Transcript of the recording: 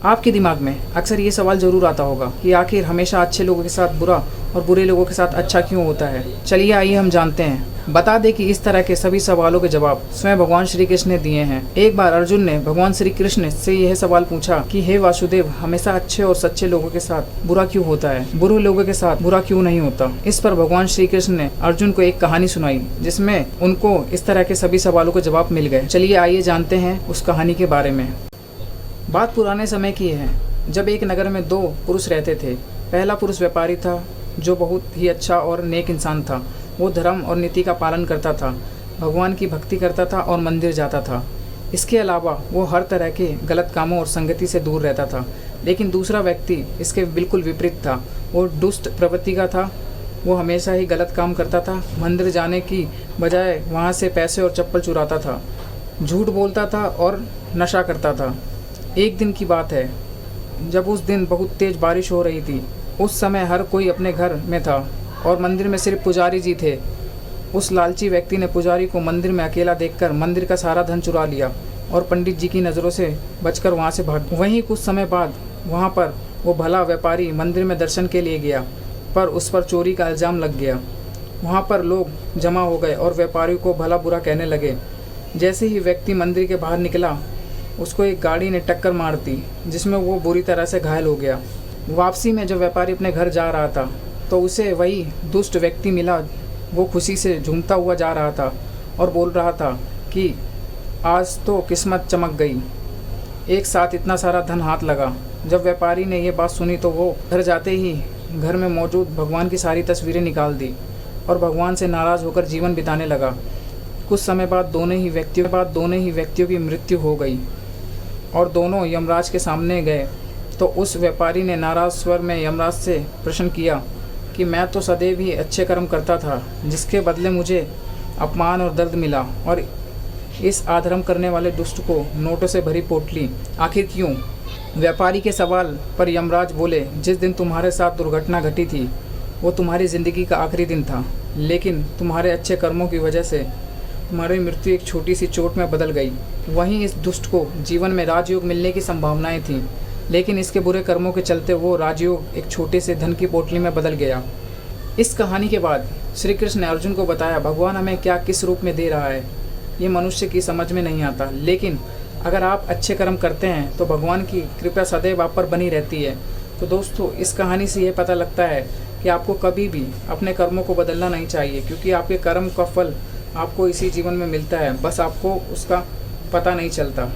आपके दिमाग में अक्सर ये सवाल ज़रूर आता होगा कि आखिर हमेशा अच्छे लोगों के साथ बुरा और बुरे लोगों के साथ अच्छा क्यों होता है। चलिए आइए हम जानते हैं। बता दें कि इस तरह के सभी सवालों के जवाब स्वयं भगवान श्री कृष्ण ने दिए हैं। एक बार अर्जुन ने भगवान श्री कृष्ण से यह सवाल पूछा कि हे वासुदेव, हमेशा अच्छे और सच्चे लोगों के साथ बुरा क्यों होता है, बुरे लोगों के साथ बुरा क्यों नहीं होता। इस पर भगवान श्री कृष्ण ने अर्जुन को एक कहानी सुनाई जिसमें उनको इस तरह के सभी सवालों के जवाब मिल गए। चलिए आइए जानते हैं उस कहानी के बारे में। बात पुराने समय की है, जब एक नगर में दो पुरुष रहते थे। पहला पुरुष व्यापारी था जो बहुत ही अच्छा और नेक इंसान था। वो धर्म और नीति का पालन करता था, भगवान की भक्ति करता था और मंदिर जाता था। इसके अलावा वो हर तरह के गलत कामों और संगति से दूर रहता था। लेकिन दूसरा व्यक्ति इसके बिल्कुल विपरीत था। वो दुष्ट प्रवृत्ति का था। वो हमेशा ही गलत काम करता था। मंदिर जाने की बजाय वहाँ से पैसे और चप्पल चुराता था, झूठ बोलता था और नशा करता था। एक दिन की बात है जब उस दिन बहुत तेज बारिश हो रही थी। उस समय हर कोई अपने घर में था और मंदिर में सिर्फ पुजारी जी थे। उस लालची व्यक्ति ने पुजारी को मंदिर में अकेला देखकर मंदिर का सारा धन चुरा लिया और पंडित जी की नज़रों से बचकर वहाँ से भाग। वहीं कुछ समय बाद वहाँ पर वो भला व्यापारी मंदिर में दर्शन के लिए गया, पर उस पर चोरी का इल्ज़ाम लग गया। वहाँ पर लोग जमा हो गए और व्यापारी को भला बुरा कहने लगे। जैसे ही व्यक्ति मंदिर के बाहर निकला, उसको एक गाड़ी ने टक्कर मार दी जिसमें वो बुरी तरह से घायल हो गया। वापसी में जब व्यापारी अपने घर जा रहा था तो उसे वही दुष्ट व्यक्ति मिला। वो खुशी से झूमता हुआ जा रहा था और बोल रहा था कि आज तो किस्मत चमक गई, एक साथ इतना सारा धन हाथ लगा। जब व्यापारी ने ये बात सुनी तो वो घर जाते ही घर में मौजूद भगवान की सारी तस्वीरें निकाल दी और भगवान से नाराज़ होकर जीवन बिताने लगा। कुछ समय बाद दोनों ही व्यक्तियों की मृत्यु हो गई और दोनों यमराज के सामने गए। तो उस व्यापारी ने नाराज स्वर में यमराज से प्रश्न किया कि मैं तो सदैव ही अच्छे कर्म करता था, जिसके बदले मुझे अपमान और दर्द मिला, और इस आधर्म करने वाले दुष्ट को नोटों से भरी पोटली आखिर क्यों। व्यापारी के सवाल पर यमराज बोले, जिस दिन तुम्हारे साथ दुर्घटना घटी थी वो तुम्हारी ज़िंदगी का आखिरी दिन था, लेकिन तुम्हारे अच्छे कर्मों की वजह से तुम्हारी मृत्यु एक छोटी सी चोट में बदल गई। वहीं इस दुष्ट को जीवन में राजयोग मिलने की संभावनाएं थीं, लेकिन इसके बुरे कर्मों के चलते वो राजयोग एक छोटे से धन की पोटली में बदल गया। इस कहानी के बाद श्री कृष्ण ने अर्जुन को बताया भगवान हमें क्या किस रूप में दे रहा है, ये मनुष्य की समझ में नहीं आता। लेकिन अगर आप अच्छे कर्म करते हैं तो भगवान की कृपा सदैव आप पर बनी रहती है। तो दोस्तों, इस कहानी से ये पता लगता है कि आपको कभी भी अपने कर्मों को बदलना नहीं चाहिए, क्योंकि आपके कर्म का फल आपको इसी जीवन में मिलता है, बस आपको उसका पता नहीं चलता।